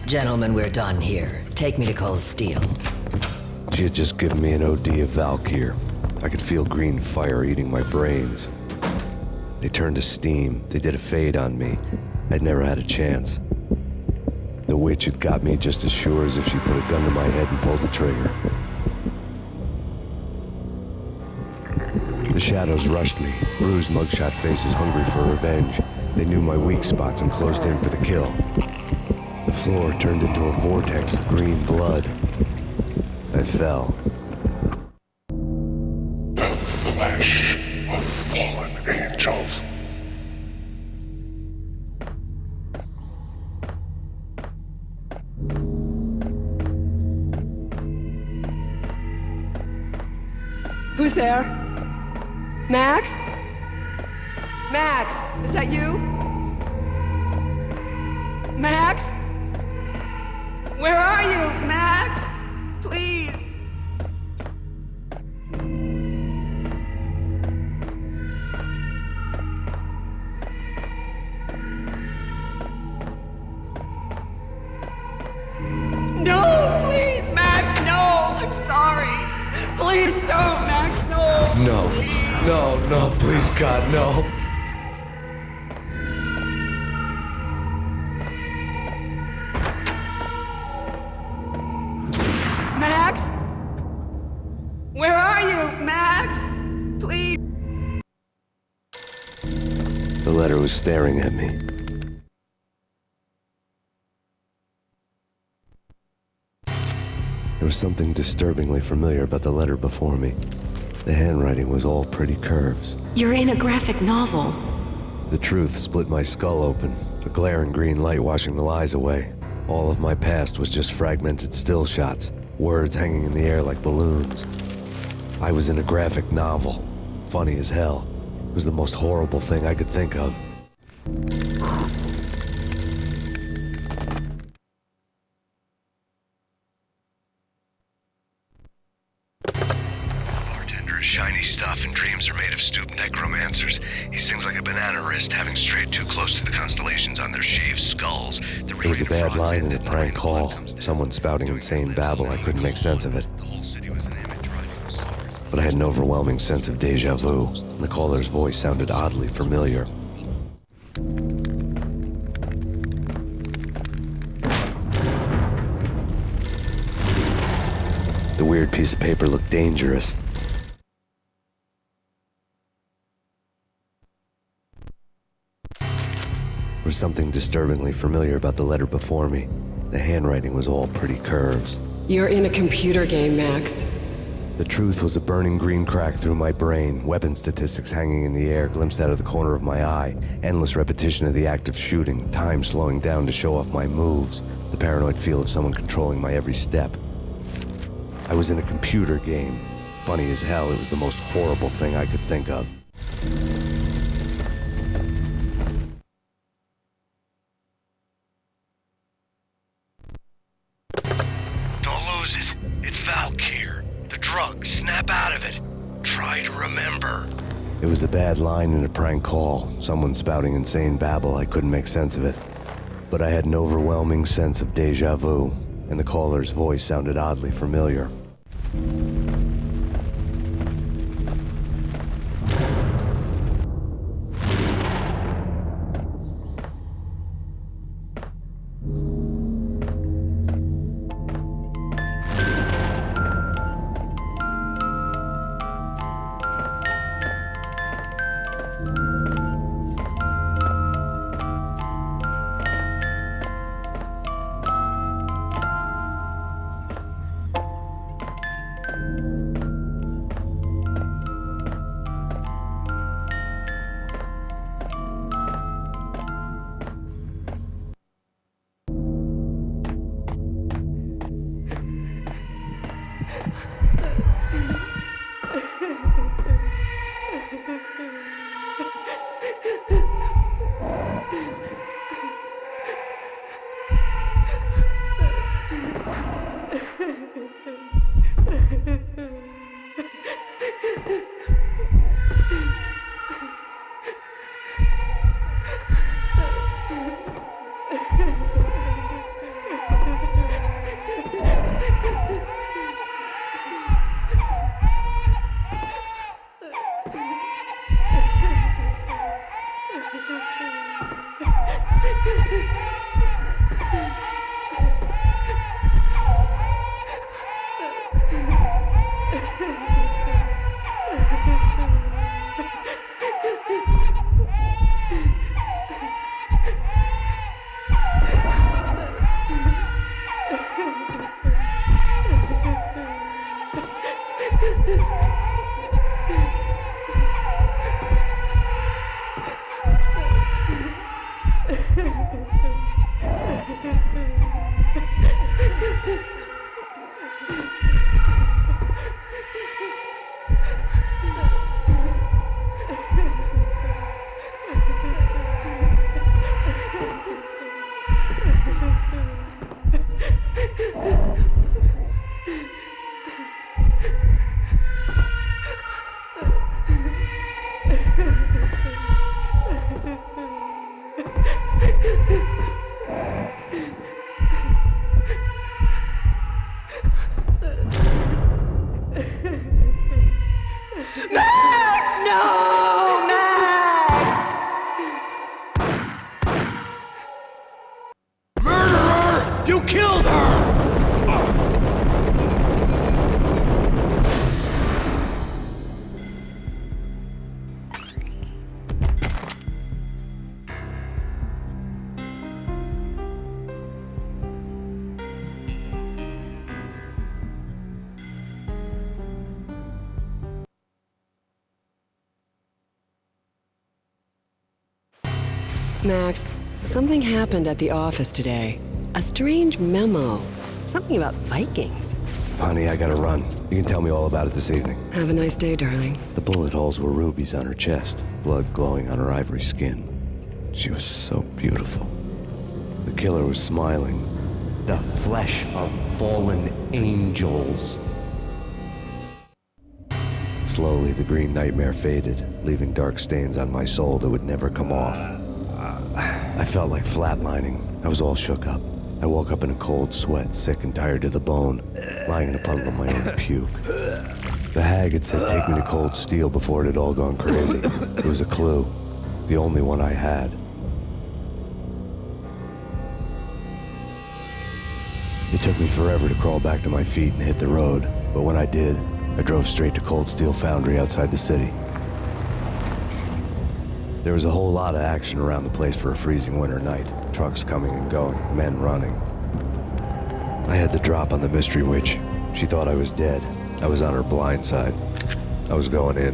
Gentlemen, we're done here. Take me to Cold Steel. She had just given me an OD of Valkyr. I could feel green fire eating my brains. They turned to steam. They did a fade on me. I'd never had a chance. The witch had got me just as sure as if she put a gun to my head and pulled the trigger. The shadows rushed me, bruised mugshot faces hungry for revenge. They knew my weak spots and closed in for the kill. The floor turned into a vortex of green blood. I fell. The flesh of fallen angels. Who's there? Max? Max, is that you? Max? Where are you, Max? Please. No, please, Max, no, I'm sorry. Please don't, Max, no. No, please. no, please God, no. Max? Where are you, Max? Please. The letter was staring at me. There was something disturbingly familiar about the letter before me. The handwriting was all pretty curves. You're in a graphic novel. The truth split my skull open, a glaring green light washing the lies away. All of my past was just fragmented still shots, words hanging in the air like balloons. I was in a graphic novel. Funny as hell. It was the most horrible thing I could think of. Bartender is shiny stuff and dreams are made of stooped necromancers. He sings like a banana wrist, having strayed too close to the constellations on their shaved skulls. There was a bad line in a prank call. Someone spouting insane babble. I couldn't make sense of it. But I had an overwhelming sense of deja vu, and the caller's voice sounded oddly familiar. The weird piece of paper looked dangerous. There was something disturbingly familiar about the letter before me. The handwriting was all pretty curves. You're in a computer game, Max. The truth was a burning green crack through my brain, weapon statistics hanging in the air, glimpsed out of the corner of my eye, endless repetition of the act of shooting, time slowing down to show off my moves, the paranoid feel of someone controlling my every step. I was in a computer game. Funny as hell, it was the most horrible thing I could think of. Don't lose it. It's Valkyr. The drug. Snap out of it. Try to remember. It was a bad line in a prank call. Someone spouting insane babble. I couldn't make sense of it. But I had an overwhelming sense of deja vu, and the caller's voice sounded oddly familiar. Max, something happened at the office today. A strange memo. Something about Vikings. Honey, I gotta run. You can tell me all about it this evening. Have a nice day, darling. The bullet holes were rubies on her chest, blood glowing on her ivory skin. She was so beautiful. The killer was smiling. The flesh of fallen angels. Slowly, the green nightmare faded, leaving dark stains on my soul that would never come off. I felt like flatlining. I was all shook up. I woke up in a cold sweat, sick and tired to the bone, lying in a puddle of my own puke. The hag had said take me to Cold Steel before it had all gone crazy. It was a clue, the only one I had. It took me forever to crawl back to my feet and hit the road, but when I did, I drove straight to Cold Steel Foundry outside the city. There was a whole lot of action around the place for a freezing winter night. Trucks coming and going, men running. I had the drop on the mystery witch. She thought I was dead. I was on her blind side. I was going in.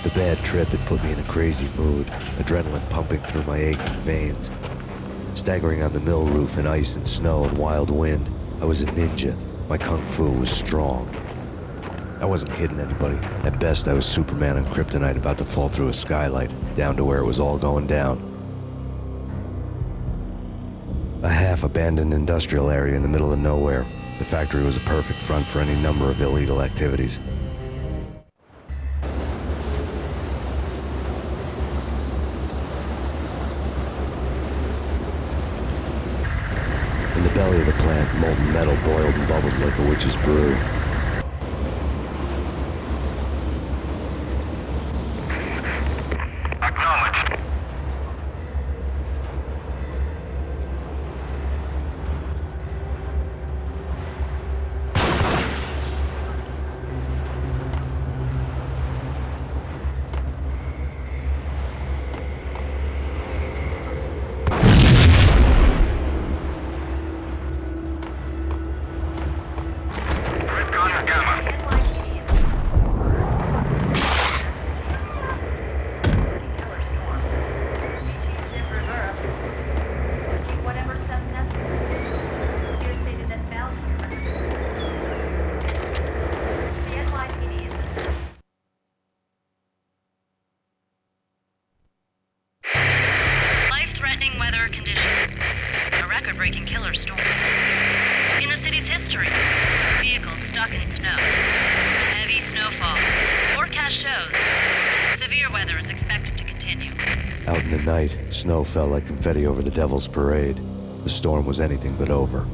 The bad trip had put me in a crazy mood, adrenaline pumping through my aching veins. Staggering on the mill roof in ice and snow and wild wind, I was a ninja. My kung fu was strong. I wasn't hitting anybody. At best, I was Superman on Kryptonite about to fall through a skylight, down to where it was all going down. A half-abandoned industrial area in the middle of nowhere. The factory was a perfect front for any number of illegal activities. In the belly of the plant, molten metal boiled and bubbled like a witch's brew. Weather condition. A record-breaking killer storm. In the city's history, vehicles stuck in snow. Heavy snowfall. Forecast shows severe weather is expected to continue. Out in the night, snow fell like confetti over the Devil's Parade. The storm was anything but over.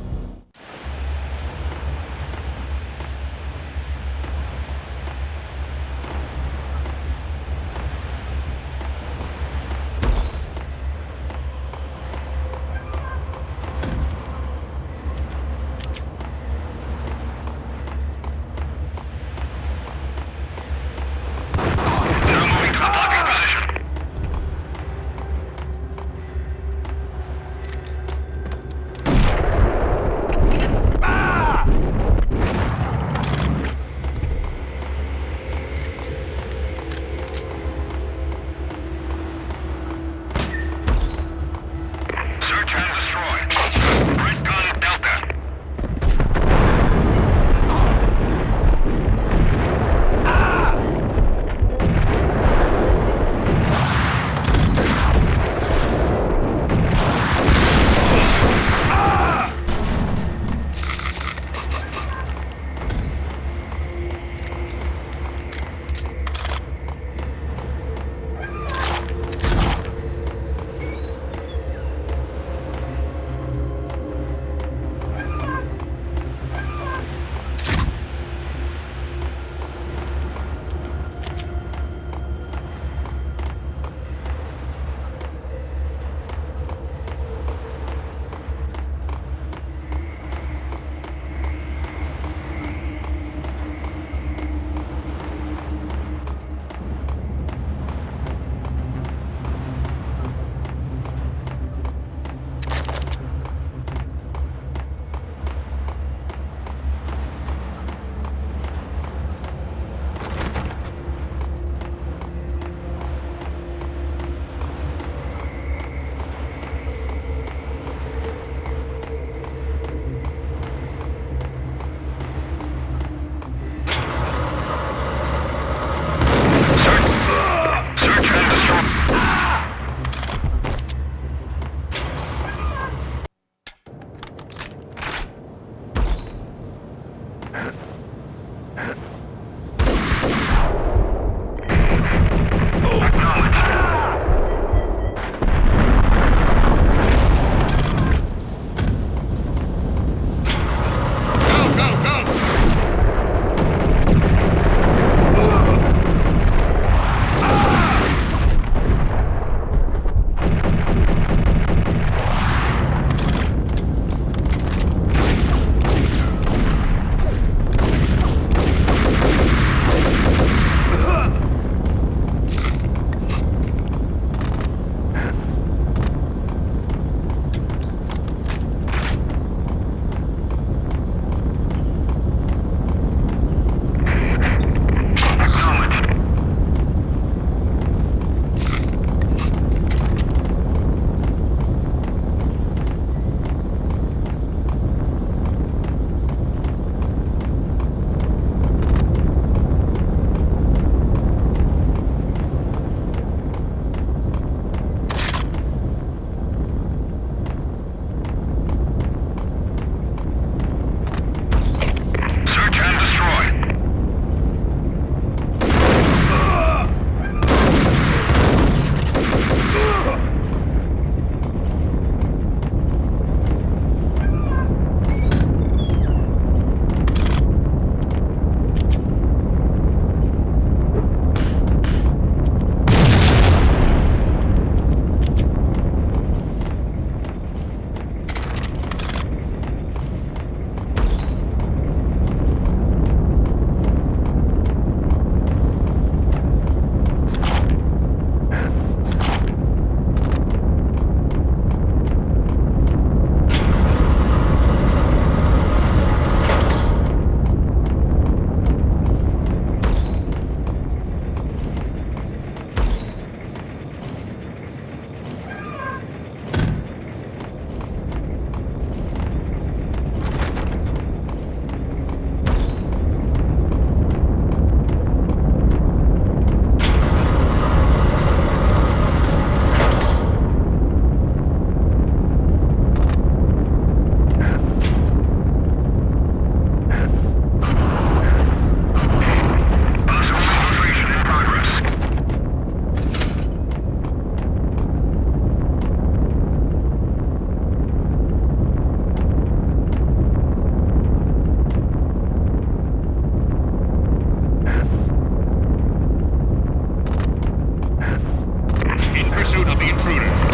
intruder.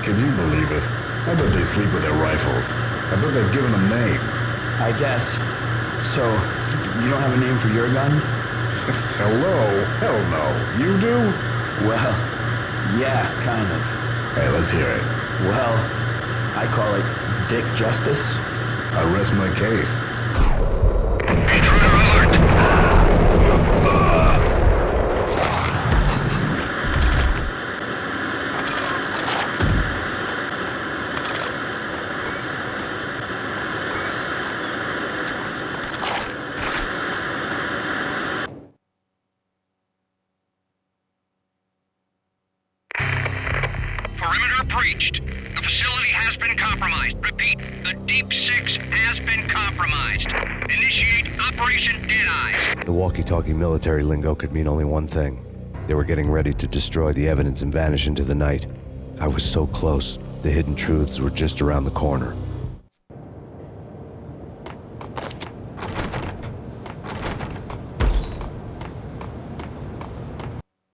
Can you believe it? I bet they sleep with their rifles. I bet they've given them names. I guess. So, you don't have a name for your gun? Hello? Hell no. You do? Well, yeah, kind of. Hey, let's hear it. Well, I call it Dick Justice. I rest my case. Intruder alert! Perimeter breached. The facility has been compromised. Repeat, the Deep Six has been compromised. Initiate Operation Deadeyes. The walkie-talkie military lingo could mean only one thing. They were getting ready to destroy the evidence and vanish into the night. I was so close. The hidden truths were just around the corner.